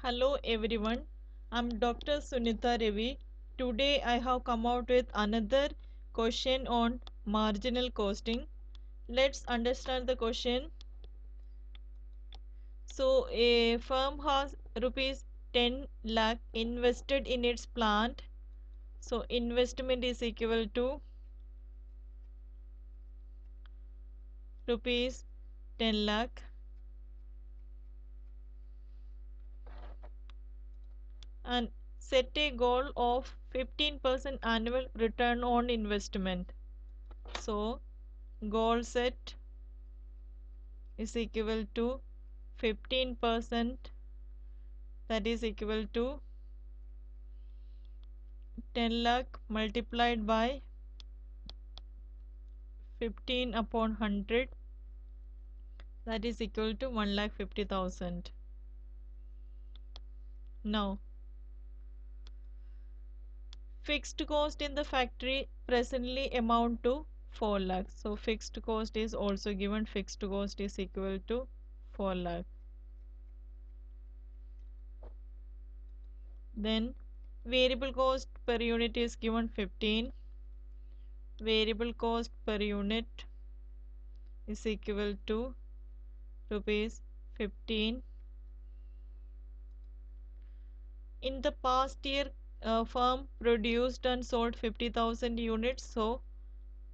Hello everyone, I'm Dr. Sunita Ravi. Today I have come out with another question on marginal costing. Let's understand the question. So a firm has rupees 10 lakh invested in its plant. So investment is equal to rupees 10 lakh and set a goal of 15% annual return on investment. So goal set is equal to 15%, that is equal to 10 lakh multiplied by 15 upon 100, that is equal to 1,50,000. Now fixed cost in the factory presently amount to 4 lakhs. So fixed cost is also given, fixed cost is equal to 4 lakh. Then variable cost per unit is given 15. Variable cost per unit is equal to rupees 15. In the past year, firm produced and sold 50,000 units. So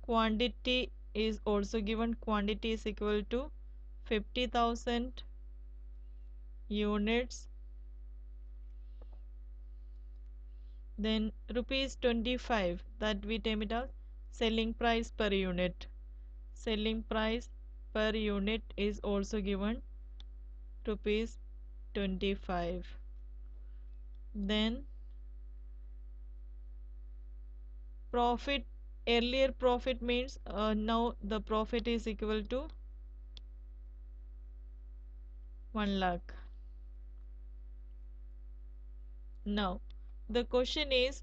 quantity is also given. Quantity is equal to 50,000 units. Then rupees 25, that we term it as selling price per unit. Selling price per unit is also given rupees 25. Then profit, earlier profit means now the profit is equal to 1 lakh. Now the question is,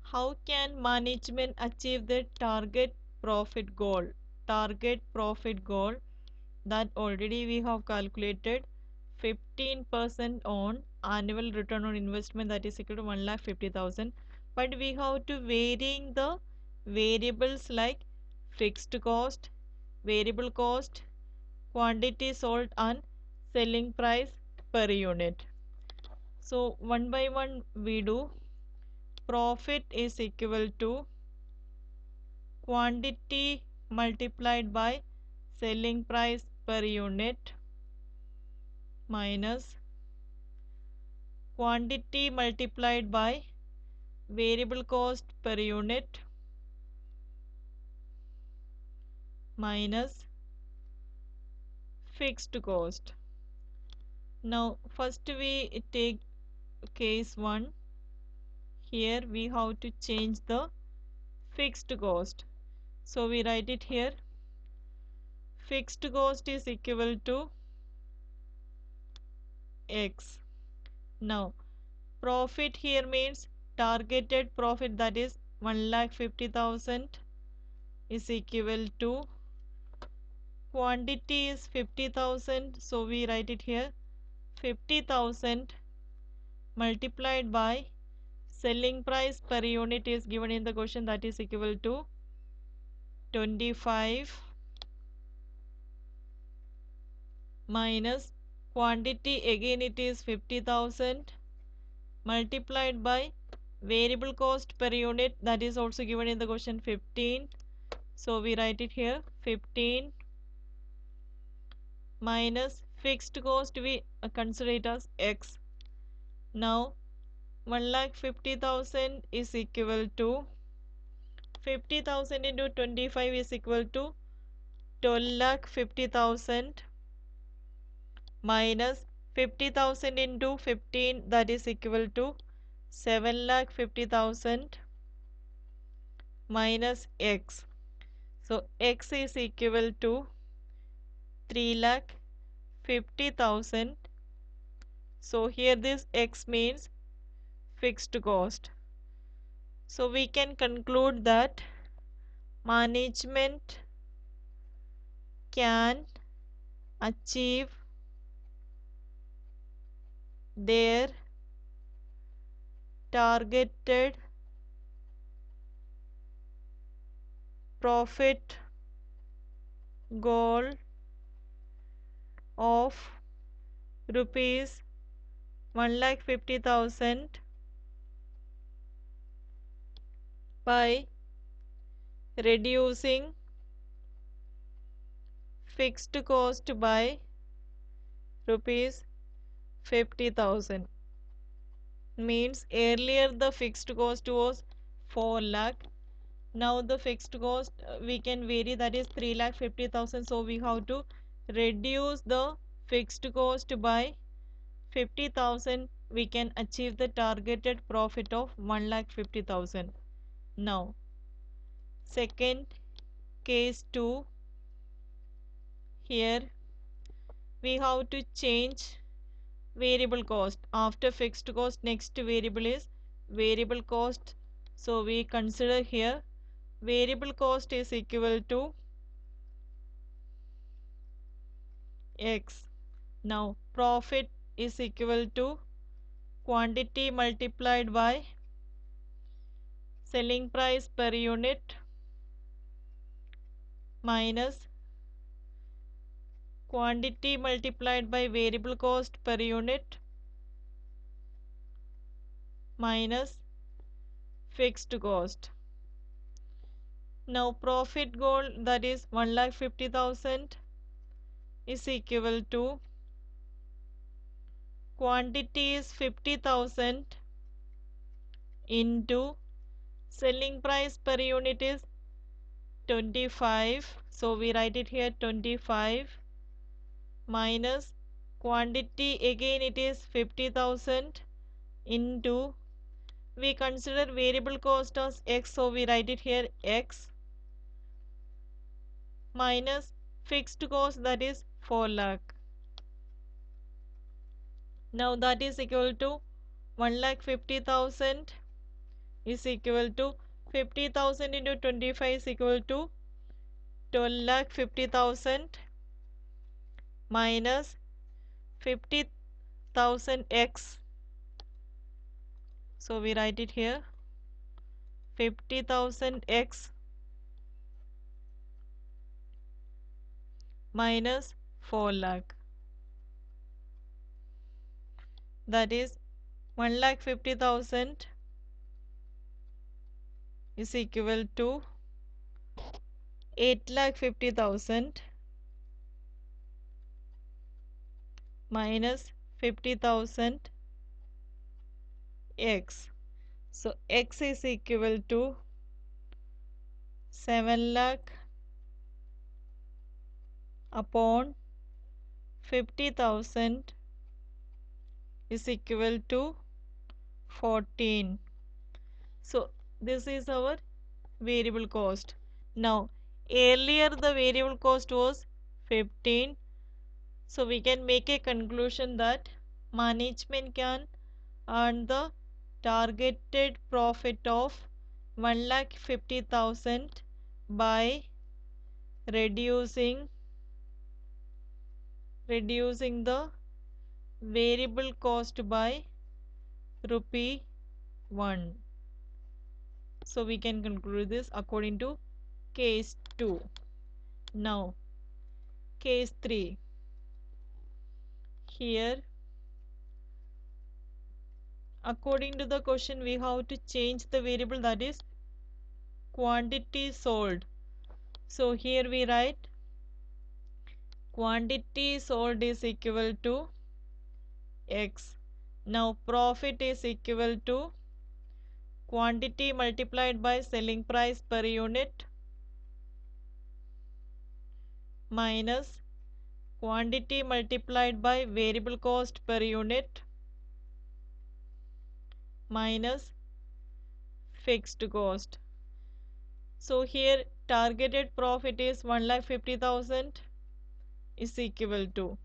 how can management achieve the target profit goal? Target profit goal that already we have calculated 15% on annual return on investment, that is equal to 1,50,000. But we have to varying the variables like fixed cost, variable cost, quantity sold and selling price per unit. So one by one we do. Profit is equal to quantity multiplied by selling price per unit minus quantity multiplied by variable cost per unit minus fixed cost. Now first we take case 1. Here we have to change the fixed cost. So we write it here. Fixed cost is equal to X. Now profit here means targeted profit, that is 1,50,000 is equal to quantity is 50,000. So we write it here 50,000 multiplied by selling price per unit is given in the question, that is equal to 25 minus quantity, again it is 50,000 multiplied by variable cost per unit, that is also given in the question 15. So we write it here 15 minus fixed cost, we consider it as X. Now 1,50,000 is equal to 50,000 into 25 is equal to 12,50,000 minus 50,000 into 15, that is equal to 7,50,000 minus X. So X is equal to 3,50,000. So here this X means fixed cost. So we can conclude that management can achieve their targeted profit goal of rupees 1,50,000 by reducing fixed cost by rupees 50,000. Means earlier the fixed cost was 4 lakh. Now the fixed cost we can vary, that is 3,50,000. So we have to reduce the fixed cost by 50,000. We can achieve the targeted profit of 1,50,000. Now second case 2, here we have to change variable cost. After fixed cost, next variable is variable cost. So we consider here variable cost is equal to X. Now profit is equal to quantity multiplied by selling price per unit minus quantity multiplied by variable cost per unit minus fixed cost. Now profit goal, that is 1,50,000, is equal to quantity is 50,000 into selling price per unit is 25. So we write it here 25 minus quantity, again it is 50,000 into, we consider variable cost as X, so we write it here X minus fixed cost, that is 4 lakh. Now that is equal to 1,50,000 is equal to 50,000 into 25 is equal to 12,50,000 minus 50,000 X. So we write it here 50,000 X minus 4 lakh. That is 1,50,000 is equal to 8,50,000 minus 50,000 X. So X is equal to 7 lakh upon 50,000 is equal to 14. So this is our variable cost. Now earlier the variable cost was 15. So we can make a conclusion that management can earn the targeted profit of 1,50,000 by reducing the variable cost by rupee 1. So we can conclude this according to case 2. Now case 3. Here according to the question we have to change the variable, that is quantity sold. So here we write quantity sold is equal to X. Now profit is equal to quantity multiplied by selling price per unit minus quantity multiplied by variable cost per unit minus fixed cost. So here targeted profit is 1,50,000 is equal to,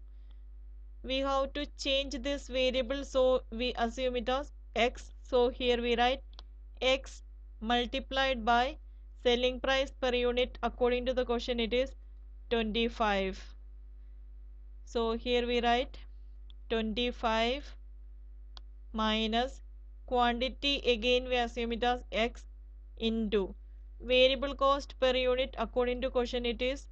we have to change this variable, so we assume it as X. So here we write X multiplied by selling price per unit, according to the question it is 25. So here we write 25 minus quantity, again we assume it as x, into variable cost per unit. According to question, it is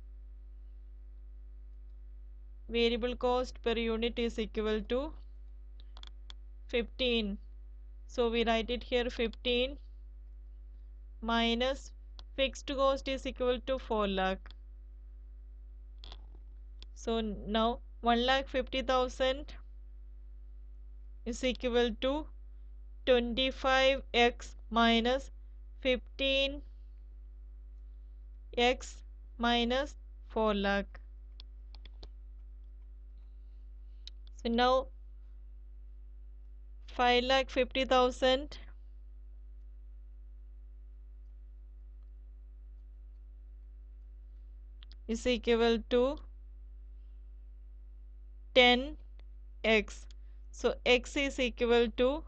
variable cost per unit is equal to 15. So we write it here 15 minus fixed cost is equal to 4 lakh. So now 1,50,000 is equal to 25x minus 15x minus 4 lakh. So now 5,50,000 is equal to 10x. So x is equal to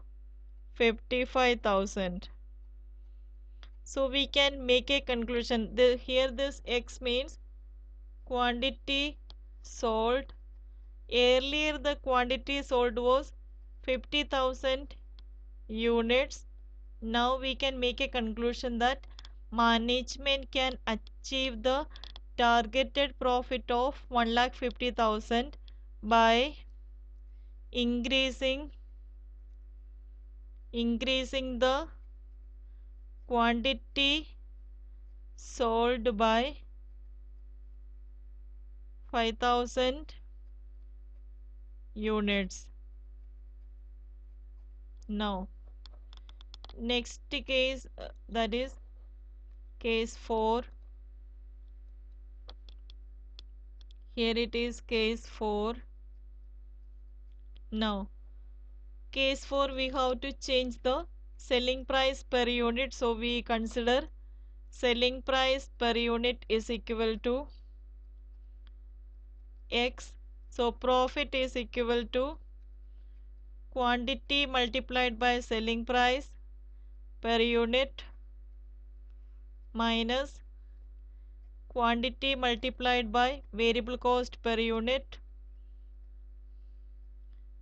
55,000. So we can make a conclusion. Here this x means quantity sold. Earlier the quantity sold was 50,000 units. Now we can make a conclusion that management can achieve the targeted profit of 1,50,000 by increasing the quantity sold by 5,000 units. Now next case, that is case 4. Here it is case 4. Now case 4 we have to change the selling price per unit. So we consider selling price per unit is equal to x. So profit is equal to quantity multiplied by selling price per unit minus quantity multiplied by variable cost per unit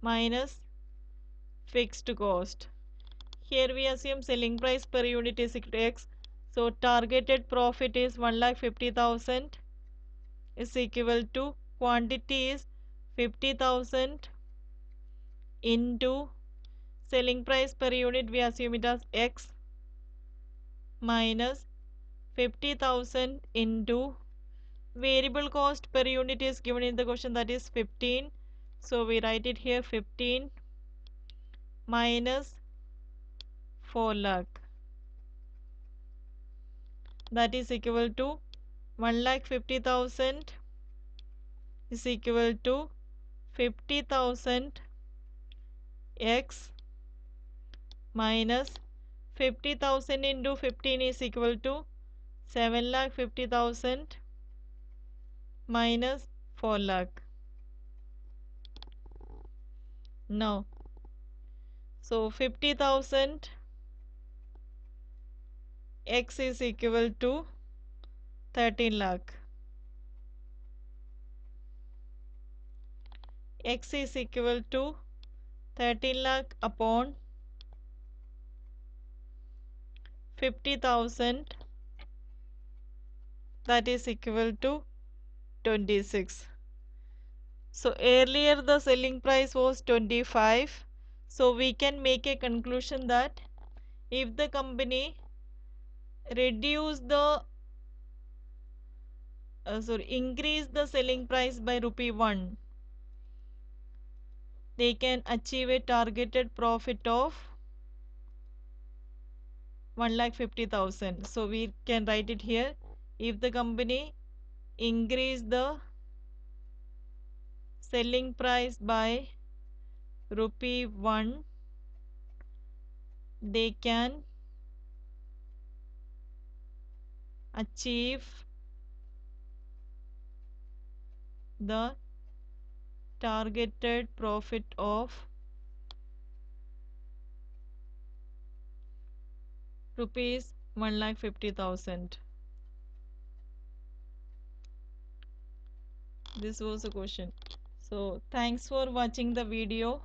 minus fixed cost. Here we assume selling price per unit is equal to x. So targeted profit is 1,50,000 is equal to quantity is 50,000 into selling price per unit, we assume it as x, minus 50,000 into variable cost per unit is given in the question, that is 15. So we write it here 15 minus 4 lakh, that is equal to 1,50,000 is equal to 50,000 x minus 50,000 into 15 is equal to 7,50,000 minus 4 lakh. Now, so 50,000 x is equal to 13 lakh. X is equal to 13 lakh upon 50,000, that is equal to 26. So earlier the selling price was 25. So we can make a conclusion that if the company increase the selling price by rupee 1, they can achieve a targeted profit of 1,50,000. So we can write it here. If the company increase the selling price by rupee 1, they can achieve the targeted profit of rupees 1,50,000. This was the question. So thanks for watching the video.